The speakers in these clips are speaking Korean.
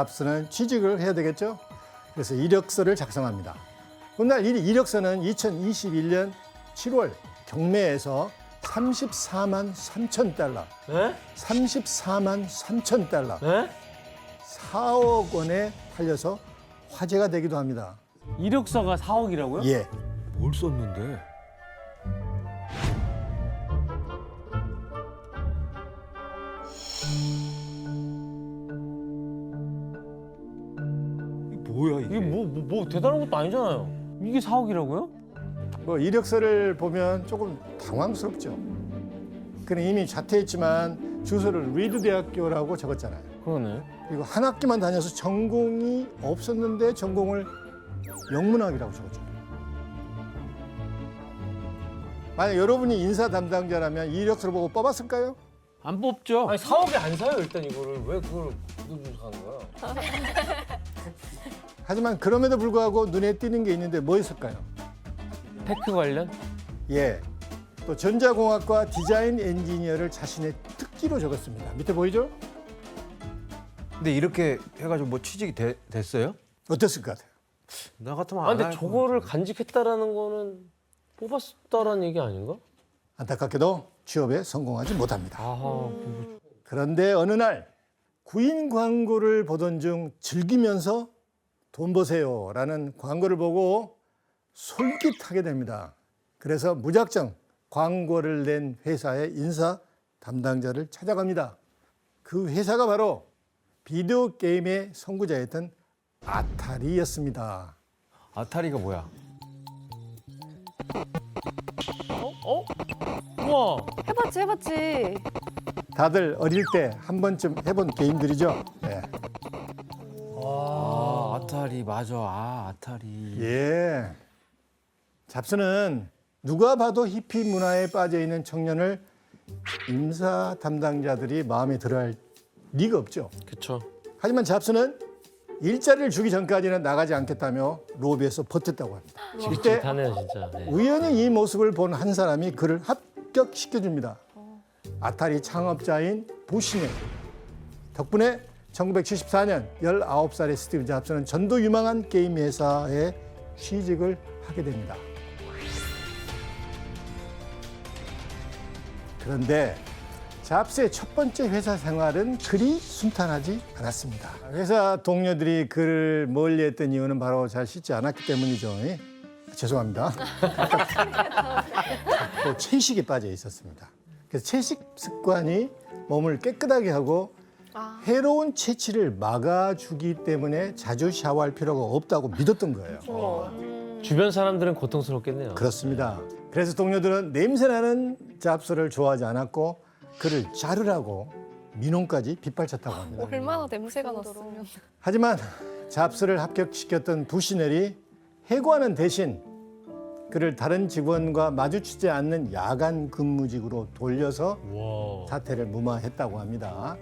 잡스는 취직을 해야 되겠죠. 그래서 이력서를 작성합니다. 훗날 이 이력서는 2021년 7월 경매에서 34만 3천 달러, 네? 34만 3천 달러, 네? 4억 원에 팔려서 화제가 되기도 합니다. 이력서가 4억이라고요? 예. 뭘 썼는데? 이게 뭐야 이게? 이게 뭐 대단한 것도 아니잖아요. 이게 4억이라고요? 뭐 이력서를 보면 조금 당황스럽죠. 그는 이미 자퇴했지만 주소를 리드 대학교라고 적었잖아요. 그러네. 그리고 한 학기만 다녀서 전공이 없었는데 전공을 영문학이라고 적었죠. 만약 여러분이 인사 담당자라면 이 이력서를 보고 뽑았을까요? 안 뽑죠. 아니 4억에 안 사요 일단 이거를. 왜 그걸 사는 거야? 하지만 그럼에도 불구하고 눈에 띄는 게 있는데 뭐였을까요? 테크 관련? 예. 또 전자공학과 디자인 엔지니어를 자신의 특기로 적었습니다. 밑에 보이죠? 근데 이렇게 해가지고 뭐 취직이 됐어요? 어땠을 것 같아요? 나 같으면 아 안 근데 할 저거를 간직했다라는 거는 뽑았다라는 얘기 아닌가? 안타깝게도 취업에 성공하지 못합니다. 아하. 그런데 어느 날 구인 광고를 보던 중 즐기면서 돈 버세요라는 광고를 보고 솔깃하게 됩니다. 그래서 무작정 광고를 낸 회사의 인사 담당자를 찾아갑니다. 그 회사가 바로 비디오 게임의 선구자였던 아타리였습니다. 아타리가 뭐야? 우와. 해봤지. 다들 어릴 때 한 번쯤 해본 게임들이죠. 예. 아 아타리 맞아. 아 아타리. 예. 잡스는 누가 봐도 히피 문화에 빠져 있는 청년을 인사 담당자들이 마음에 들어할 리가 없죠. 그쵸. 하지만 잡스는 일자리를 주기 전까지는 나가지 않겠다며 로비에서 버텼다고 합니다. 이때 타네요 진짜. 네. 우연히 이 모습을 본 한 사람이 그를 합격시켜줍니다. 아타리 창업자인 부시네. 덕분에 1974년 19살의 스티브 잡스는 전도 유망한 게임 회사에 취직을 하게 됩니다. 그런데 잡스의 첫 번째 회사 생활은 그리 순탄하지 않았습니다. 회사 동료들이 그를 멀리했던 이유는 바로 잘 씻지 않았기 때문이죠. 죄송합니다. 또 채식에 빠져 있었습니다. 그래서 채식 습관이 몸을 깨끗하게 하고 해로운 체취를 막아주기 때문에 자주 샤워할 필요가 없다고 믿었던 거예요. 주변 사람들은 고통스럽겠네요. 그렇습니다. 그래서 동료들은 냄새나는 잡스를 좋아하지 않았고 그를 자르라고 민원까지 빗발쳤다고 합니다. 얼마나 냄새가 났으면. 하지만 잡스를 합격시켰던 부시넬이 해고하는 대신 그를 다른 직원과 마주치지 않는 야간 근무직으로 돌려서 와. 사태를 무마했다고 합니다.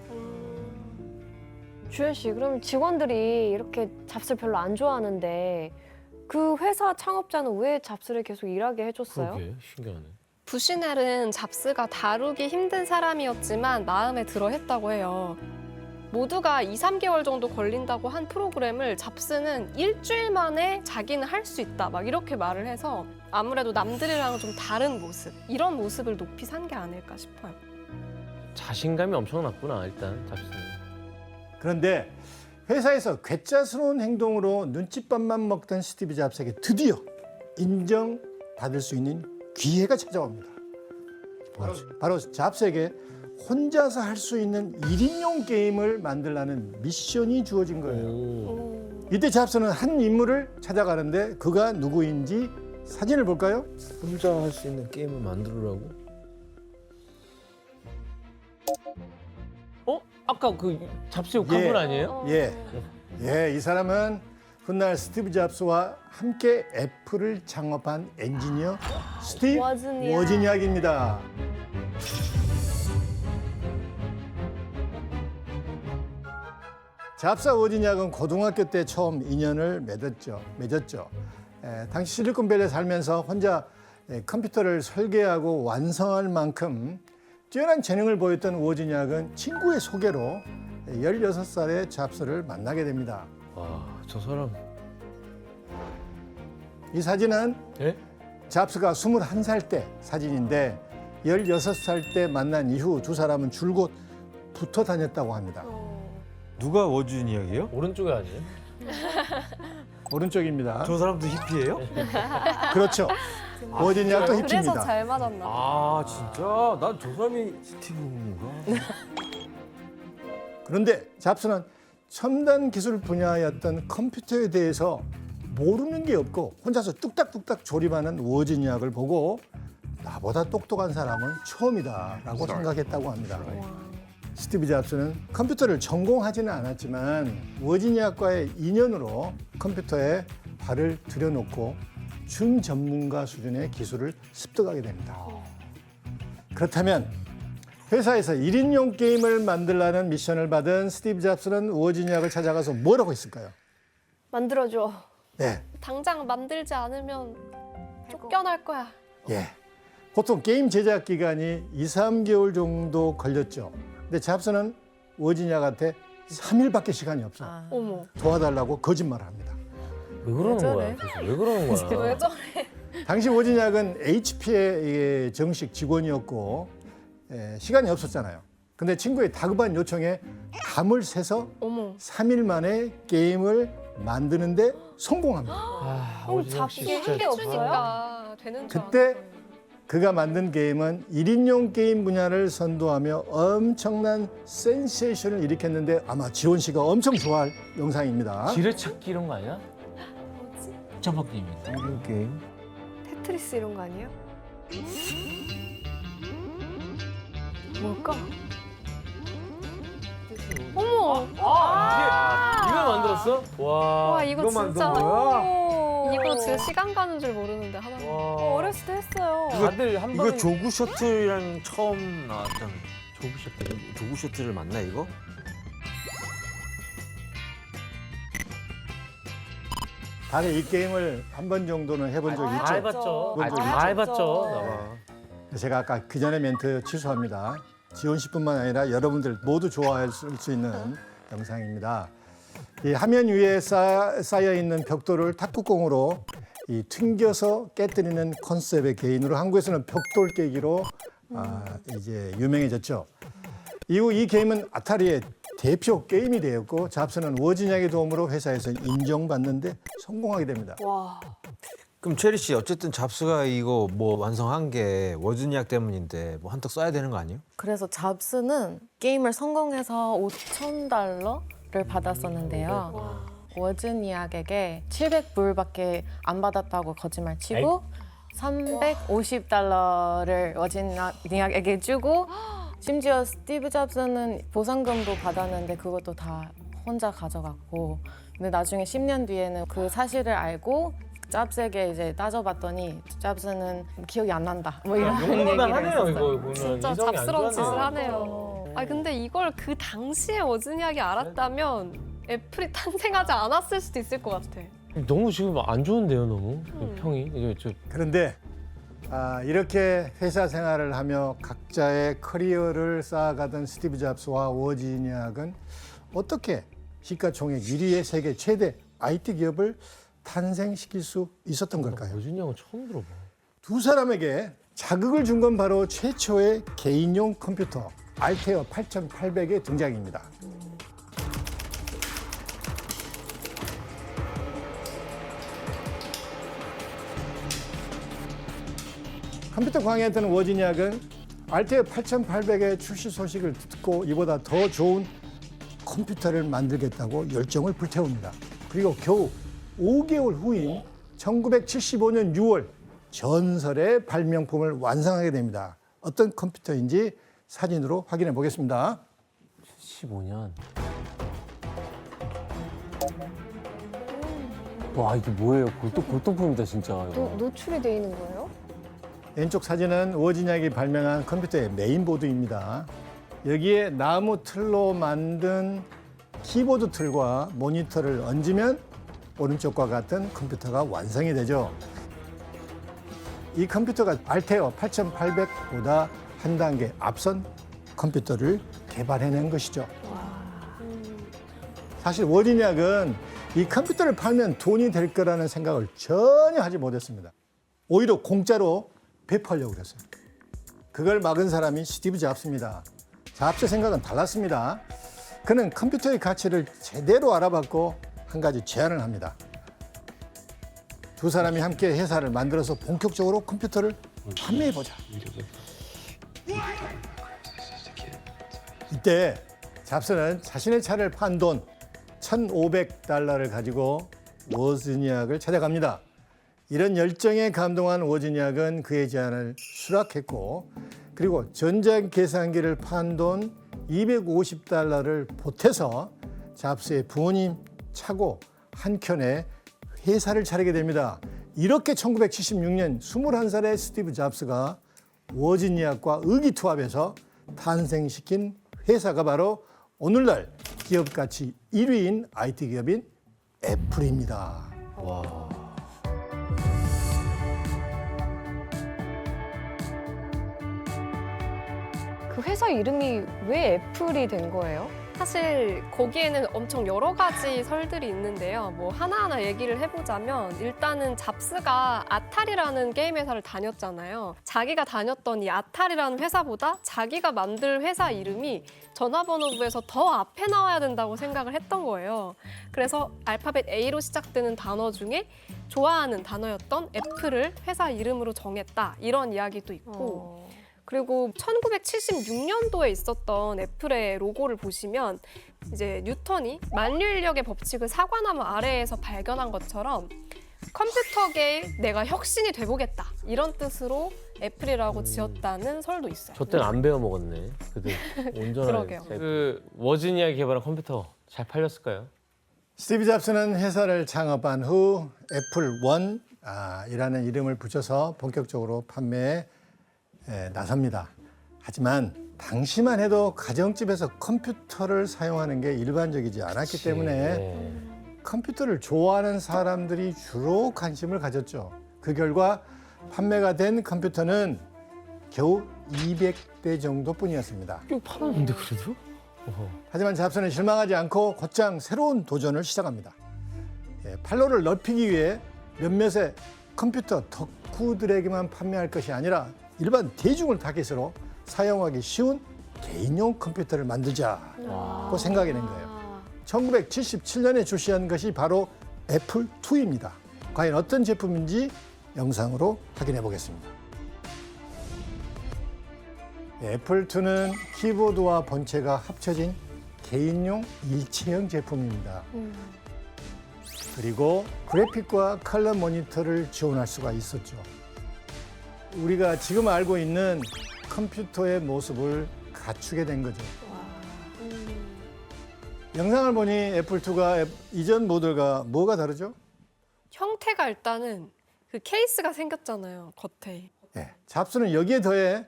주현 씨, 그럼 직원들이 이렇게 잡스를 별로 안 좋아하는데 그 회사 창업자는 왜 잡스를 계속 일하게 해줬어요? 그러게 신기하네. 부시넬은 잡스가 다루기 힘든 사람이었지만 마음에 들어 했다고 해요. 모두가 2, 3개월 정도 걸린다고 한 프로그램을 잡스는 일주일 만에 자기는 할 수 있다 막 이렇게 말을 해서 아무래도 남들이랑은 좀 다른 모습, 이런 모습을 높이 산 게 아닐까 싶어요. 자신감이 엄청났구나 일단 잡스는. 그런데 회사에서 괴짜스러운 행동으로 눈칫밥만 먹던 스티브 잡스에게 드디어 인정받을 수 있는 기회가 찾아옵니다. 바로 잡스에게 혼자서 할 수 있는 1인용 게임을 만들라는 미션이 주어진 거예요. 오. 이때 잡스는 한 인물을 찾아가는데 그가 누구인지 사진을 볼까요? 혼자 할 수 있는 게임을 만들으라고? 아까 그 잡스 욕한 예. 분 아니에요? 이 사람은 훗날 스티브 잡스와 함께 애플을 창업한 엔지니어 스티브 워즈니악. 워즈니악입니다. 잡스와 워즈니악은 고등학교 때 처음 인연을 맺었죠. 당시 실리콘밸리에 살면서 혼자 컴퓨터를 설계하고 완성할 만큼 뛰어난 재능을 보였던 워즈니악은 친구의 소개로 16살의 잡스를 만나게 됩니다. 저 사람. 이 사진은 예? 잡스가 21살 때 사진인데 16살 때 만난 이후 두 사람은 줄곧 붙어 다녔다고 합니다. 누가 워즈니악이에요? 오른쪽에 아니에요? 오른쪽입니다. 저 사람도 히피예요? 그렇죠. 워지니아도 그래서 히피입니다. 잘 맞았나 봐. 아 진짜? 난 저 사람이 스티브인가? 그런데 잡스는 첨단 기술 분야였던 컴퓨터에 대해서 모르는 게 없고 혼자서 뚝딱뚝딱 조립하는 워지니악을 보고 나보다 똑똑한 사람은 처음이다라고 생각했다고 합니다. 스티브 잡스는 컴퓨터를 전공하지는 않았지만 워지니악과의 인연으로 컴퓨터에 발을 들여놓고 준전문가 수준의 기술을 습득하게 됩니다. 그렇다면 회사에서 1인용 게임을 만들라는 미션을 받은 스티브 잡스는 워지니악을 찾아가서 뭐라고 했을까요? 만들어줘. 네, 당장 만들지 않으면 쫓겨날 거야. 예. 보통 게임 제작 기간이 2, 3개월 정도 걸렸죠. 근데 잡스는 워지니악한테 3일밖에 시간이 없어. 어머. 도와달라고 거짓말을 합니다. 왜 그러는 거야? 도대체 왜 그러는 거야? 왜 저래? 당시 워지니악은 HP의 정식 직원이었고 시간이 없었잖아요. 근데 친구의 다급한 요청에 밤을 새서 어머. 3일 만에 게임을 만드는데 성공합니다. 그럼 잡기 한게 없어요? 해주니까 되는 줄 그때 알았어요. 그가 만든 게임은 1인용 게임 분야를 선도하며 엄청난 센세이션을 일으켰는데 아마 지원 씨가 엄청 좋아할 영상입니다. 지뢰찾기 이런 거 아니야? 점프 게임인데. 이런 게임? 테트리스 이런 거 아니에요? 뭘까? 어머. 이걸 만들었어? 와 이거 이거 진짜. 만든 거야? 이거 진짜 시간 가는 줄 모르는데 하나. 와. 어렸을 때 했어요. 다들 한 이거 번에 조구 셔틀이랑 처음 나왔던 조구 셔틀. 조구 셔틀을 맞나 이거? 다들 이 게임을 한 번 정도는 해본 적이 있죠. 다 해봤죠. 뭔지 다 알죠? 해봤죠. 나와. 제가 아까 그 전에 멘트 취소합니다. 지원 씨뿐만 아니라 여러분들 모두 좋아할 수 있는 영상입니다. 이 화면 위에 쌓여 있는 벽돌을 탁구공으로 튕겨서 깨뜨리는 컨셉의 게임으로 한국에서는 벽돌 깨기로 이제 유명해졌죠. 이후 이 게임은 아타리의 대표 게임이 되었고 잡스는 워지니악의 도움으로 회사에서 인정받는데 성공하게 됩니다. 와. 그럼 체리 씨 어쨌든 잡스가 이거 뭐 완성한 게 워즈니악 때문인데 뭐 한턱 쏴야 되는 거 아니에요? 그래서 잡스는 게임을 성공해서 $5,000를 받았었는데요. 워즈니악에게 700불밖에 안 받았다고 거짓말 치고 $350를 워즈니악에게 주고 심지어 스티브 잡스는 보상금도 받았는데 그것도 다 혼자 가져갔고 근데 나중에 10년 뒤에는 그 사실을 알고 잡스에게 이제 따져봤더니 잡스는 기억이 안 난다. 뭐 이런 얘기가 용감하네요 있었어요. 이거 보면. 진짜 이성이 안 잡스러운 짓을 좋았네요. 하네요. 아 근데 이걸 그 당시에 워즈니악이 알았다면 애플이 탄생하지 않았을 수도 있을 것 같아. 너무 지금 안 좋은데요, 너무 평이. 이게 그런데 이렇게 회사 생활을 하며 각자의 커리어를 쌓아가던 스티브 잡스와 워지니악은 어떻게 시가총액 1위의 세계 최대 IT 기업을 탄생시킬 수 있었던 걸까요? 오준이 처음 들어봐. 두 사람에게 자극을 준 건 바로 최초의 개인용 컴퓨터 알테어 8800의 등장입니다. 컴퓨터 광해에 드는 워지니악은 알테어 8800의 출시 소식을 듣고 이보다 더 좋은 컴퓨터를 만들겠다고 열정을 불태웁니다. 그리고 겨우 5개월 후인 1975년 6월 전설의 발명품을 완성하게 됩니다. 어떤 컴퓨터인지 사진으로 확인해 보겠습니다. 15년. 와 이게 뭐예요? 골동품이다 진짜. 노출이 돼 있는 거예요? 왼쪽 사진은 워지니악이 발명한 컴퓨터의 메인보드입니다. 여기에 나무 틀로 만든 키보드 틀과 모니터를 얹으면 오른쪽과 같은 컴퓨터가 완성이 되죠. 이 컴퓨터가 알테어 8800보다 한 단계 앞선 컴퓨터를 개발해낸 것이죠. 사실 워지니악은 이 컴퓨터를 팔면 돈이 될 거라는 생각을 전혀 하지 못했습니다. 오히려 공짜로 배포하려고 그랬어요. 그걸 막은 사람이 스티브 잡스입니다. 잡스 생각은 달랐습니다. 그는 컴퓨터의 가치를 제대로 알아봤고 한 가지 제안을 합니다. 두 사람이 함께 회사를 만들어서 본격적으로 컴퓨터를 판매해보자. 이때 잡스는 자신의 차를 판 돈 1,500달러를 가지고 워즈니악을 찾아갑니다. 이런 열정에 감동한 워즈니악은 그의 제안을 수락했고 그리고 전자계산기를 판 돈 250달러를 보태서 잡스의 부모님 차고 한켠에 회사를 차리게 됩니다. 이렇게 1976년 21살의 스티브 잡스가 워지니악과 의기투합해서 탄생시킨 회사가 바로 오늘날 기업 가치 1위인 IT 기업인 애플입니다. 그 회사 이름이 왜 애플이 된 거예요? 사실 거기에는 엄청 여러 가지 설들이 있는데요. 뭐 하나하나 얘기를 해보자면 일단은 잡스가 아타리라는 게임 회사를 다녔잖아요. 자기가 다녔던 이 아타리라는 회사보다 자기가 만들 회사 이름이 전화번호부에서 더 앞에 나와야 된다고 생각을 했던 거예요. 그래서 알파벳 A로 시작되는 단어 중에 좋아하는 단어였던 애플을 회사 이름으로 정했다. 이런 이야기도 있고 그리고 1976년도에 있었던 애플의 로고를 보시면 이제 뉴턴이 만유인력의 법칙을 사과나무 아래에서 발견한 것처럼 컴퓨터계에 내가 혁신이 돼보겠다 이런 뜻으로 애플이라고 지었다는 설도 있어요. 저 때는 안 배워 먹었네. 그들 온전하게. 그러게요. 그 워지니아 개발한 컴퓨터 잘 팔렸을까요? 스티브 잡스는 회사를 창업한 후 애플 원이라는 이름을 붙여서 본격적으로 판매에 나섭니다. 하지만 당시만 해도 가정집에서 컴퓨터를 사용하는 게 일반적이지 않았기 때문에 네. 컴퓨터를 좋아하는 사람들이 주로 관심을 가졌죠. 그 결과 판매가 된 컴퓨터는 겨우 200대 정도뿐이었습니다. 이거 팔았는데 그래도? 하지만 잡스는 실망하지 않고 곧장 새로운 도전을 시작합니다. 판로를 넓히기 위해 몇몇의 컴퓨터 덕후들에게만 판매할 것이 아니라 일반 대중을 타깃으로 사용하기 쉬운 개인용 컴퓨터를 만들자고 생각이 낸 거예요. 1977년에 출시한 것이 바로 애플2입니다. 과연 어떤 제품인지 영상으로 확인해 보겠습니다. 애플2는 키보드와 본체가 합쳐진 개인용 일체형 제품입니다. 그리고 그래픽과 컬러 모니터를 지원할 수가 있었죠. 우리가 지금 알고 있는 컴퓨터의 모습을 갖추게 된 거죠. 영상을 보니 애플2가 이전 모델과 뭐가 다르죠? 형태가 일단은 그 케이스가 생겼잖아요, 겉에. 잡스는 여기에 더해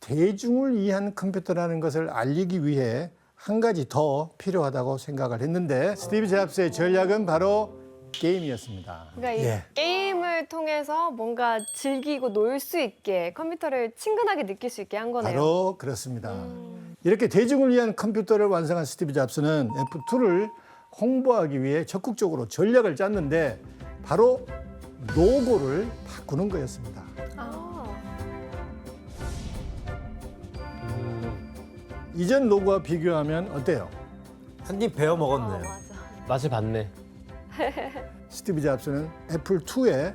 대중을 위한 컴퓨터라는 것을 알리기 위해 한 가지 더 필요하다고 생각을 했는데 스티브 잡스의 전략은 바로 게임이었습니다. 그러니까 이 게임을 통해서 뭔가 즐기고 놀 수 있게 컴퓨터를 친근하게 느낄 수 있게 한 거네요. 바로 그렇습니다. 이렇게 대중을 위한 컴퓨터를 완성한 스티브 잡스는 애플2를 홍보하기 위해 적극적으로 전략을 짰는데 바로 로고를 바꾸는 거였습니다. 이전 로고와 비교하면 어때요? 한 입 베어 먹었네요. 맞아. 맛을 봤네. 스티브 잡스는 애플2의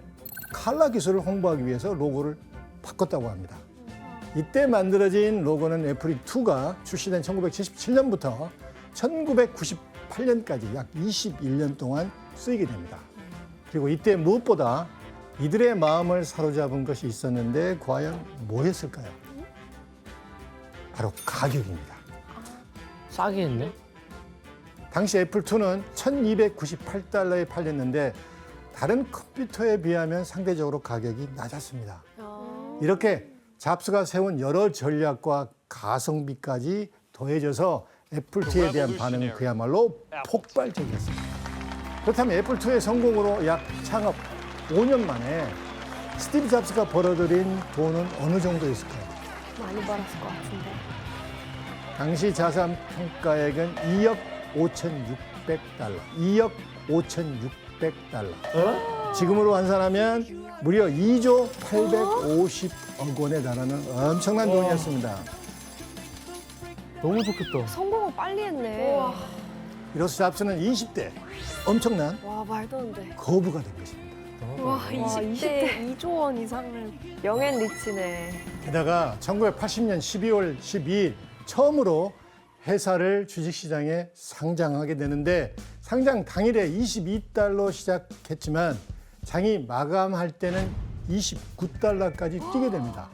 칼라 기술을 홍보하기 위해서 로고를 바꿨다고 합니다. 이때 만들어진 로고는 애플2가 출시된 1977년부터 1998년까지 약 21년 동안 쓰이게 됩니다. 그리고 이때 무엇보다 이들의 마음을 사로잡은 것이 있었는데 과연 뭐였을까요? 바로 가격입니다. 싸게 했네. 당시 애플2는 1,298달러에 팔렸는데 다른 컴퓨터에 비하면 상대적으로 가격이 낮았습니다. 이렇게 잡스가 세운 여러 전략과 가성비까지 더해져서 애플2에 대한 반응은 그야말로 폭발적이었습니다. 그렇다면 애플2의 성공으로 약 창업 5년 만에 스티브 잡스가 벌어들인 돈은 어느 정도였을까요? 많이 벌었을 것 같은데. 당시 자산 평가액은 2억 5,600달러, 2억 5,600달러. 지금으로 환산하면 무려 2조 850억 원에 달하는 엄청난 돈이었습니다. 너무 좋겠다. 성공을 빨리 했네. 이로써 잡스는 20대 엄청난 와, 말도 안 돼. 거부가 된 것입니다. 와, 20대 2조 원 이상을. 영앤 리치네. 게다가 1980년 12월 12일 처음으로 회사를 주식시장에 상장하게 되는데 상장 당일에 22달러 시작했지만 장이 마감할 때는 29달러까지 뛰게 됩니다.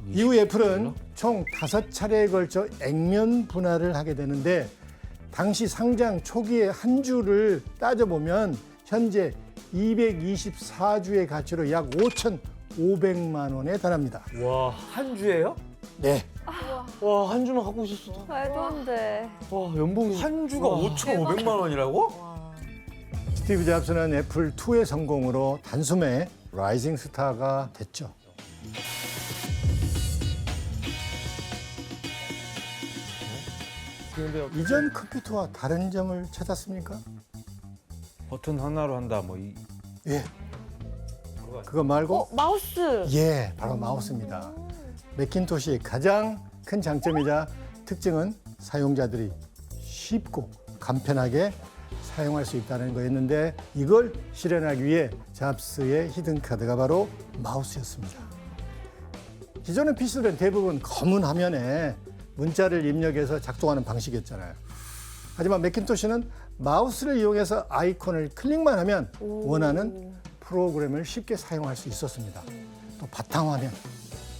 이후 애플은 총 5차례에 걸쳐 액면 분할을 하게 되는데 당시 상장 초기의 한 주를 따져보면 현재 224주의 가치로 약 5,500만 원에 달합니다. 와, 한 주예요? 네. 와, 한 주만 갖고 있었어. 말도 안 돼. 와, 연봉이 한 주가 5,500만 원이라고? 스티브 잡스는 애플2의 성공으로 단숨에 라이징 스타가 됐죠. 근데 이전 컴퓨터와 다른 점을 찾았습니까? 버튼 하나로 한다. 뭐 예. 그거 말고 마우스. 예, 바로 마우스입니다. 매킨토시의 가장 큰 장점이자 특징은 사용자들이 쉽고 간편하게 사용할 수 있다는 거였는데 이걸 실현하기 위해 잡스의 히든 카드가 바로 마우스였습니다. 기존의 PC들은 대부분 검은 화면에 문자를 입력해서 작동하는 방식이었잖아요. 하지만 매킨토시는 마우스를 이용해서 아이콘을 클릭만 하면 원하는 프로그램을 쉽게 사용할 수 있었습니다. 또 바탕화면,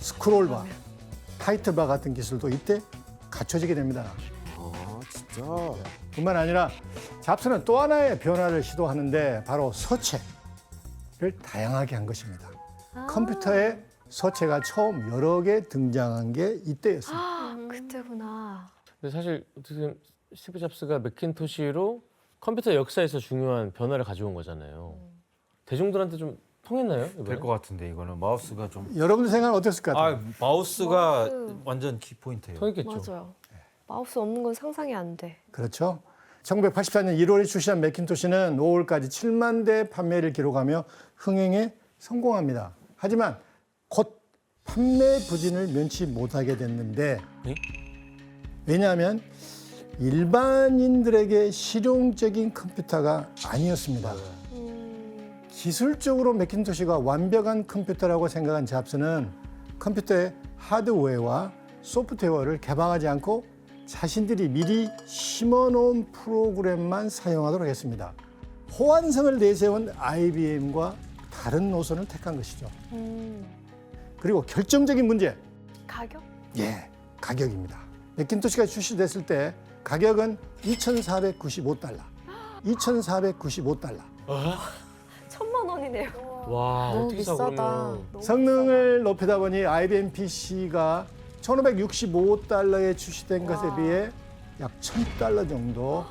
스크롤바, 타이틀바 같은 기술도 이때 갖춰지게 됩니다. 아, 진짜. 뿐만 아니라 잡스는 또 하나의 변화를 시도하는데 바로 서체를 다양하게 한 것입니다. 컴퓨터에 서체가 처음 여러 개 등장한 게 이때였습니다. 그때구나. 근데 사실 어떻게 스티브 잡스가 매킨토시로 컴퓨터 역사에서 중요한 변화를 가져온 거잖아요. 대중들한테 좀 통했나요? 이번에? 될 것 같은데 이거는 마우스가 좀. 여러분들 생각은 어땠을 것 같아요? 아, 마우스가 마우스. 완전 키포인트예요. 통했겠죠. 맞아요. 마우스 없는 건 상상이 안 돼. 그렇죠. 1984년 1월에 출시한 매킨토시는 5월까지 7만 대 판매를 기록하며 흥행에 성공합니다. 하지만 곧 판매 부진을 면치 못하게 됐는데 네? 왜냐하면 일반인들에게 실용적인 컴퓨터가 아니었습니다. 기술적으로 매킨토시가 완벽한 컴퓨터라고 생각한 잡스는 컴퓨터의 하드웨어와 소프트웨어를 개방하지 않고 자신들이 미리 심어놓은 프로그램만 사용하도록 했습니다. 호환성을 내세운 IBM과 다른 노선을 택한 것이죠. 그리고 결정적인 문제, 가격? 예, 가격입니다. 매킨토시가 출시됐을 때 가격은 2,495달러. 2,495달러. 1,000만 원이네요. 와, 너무 어떻게 비싸다. 사고를. 성능을 높이다 보니 IBM PC가 1,565달러에 출시된 것에 비해 약 1,000달러 정도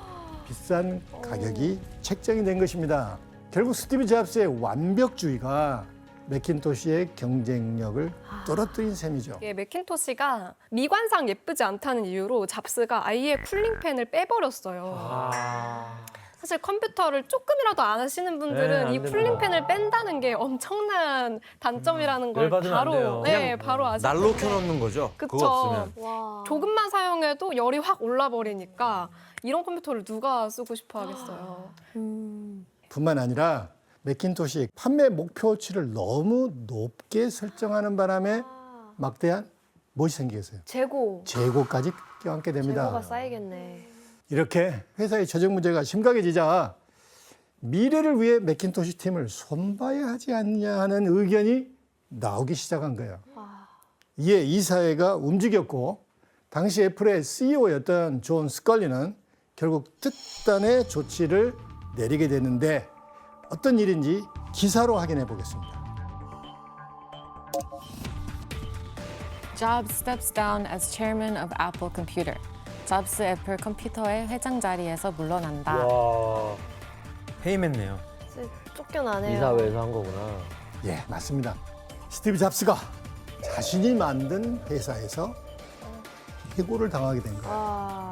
비싼 가격이 책정이 된 것입니다. 결국 스티브 잡스의 완벽주의가 매킨토시의 경쟁력을 떨어뜨린 셈이죠. 이게 매킨토시가 미관상 예쁘지 않다는 이유로 잡스가 아예 쿨링팬을 빼버렸어요. 아, 사실 컴퓨터를 조금이라도 안 하시는 분들은 네, 안 이 된다. 쿨링팬을 뺀다는 게 엄청난 단점이라는 걸 열받으면 안 돼요. 바로 바로 아실 날로 텐데. 켜놓는 거죠. 그쵸. 그거 없으면. 와. 조금만 사용해도 열이 확 올라버리니까 이런 컴퓨터를 누가 쓰고 싶어 하겠어요. 뿐만 아니라 매킨토시 판매 목표치를 너무 높게 설정하는 바람에 막대한 무엇이 생기겠어요? 재고. 재고까지 껴안게 됩니다. 재고가 쌓이겠네. 이렇게 회사의 재정 문제가 심각해지자 미래를 위해 매킨토시 팀을 손봐야 하지 않냐 하는 의견이 나오기 시작한 거예요. 이에 이사회가 움직였고 당시 애플의 CEO였던 존 스컬리는 결국 특단의 조치를 내리게 됐는데 어떤 일인지 기사로 확인해 보겠습니다. Jobs steps down as chairman of Apple Computer. 잡스 애플 컴퓨터의 회장 자리에서 물러난다. 와, 해임했네요. 이제 쫓겨나네요. 이사회에서 한 거구나. 예, 맞습니다. 스티브 잡스가 자신이 만든 회사에서 해고를 당하게 된 거예요. 와.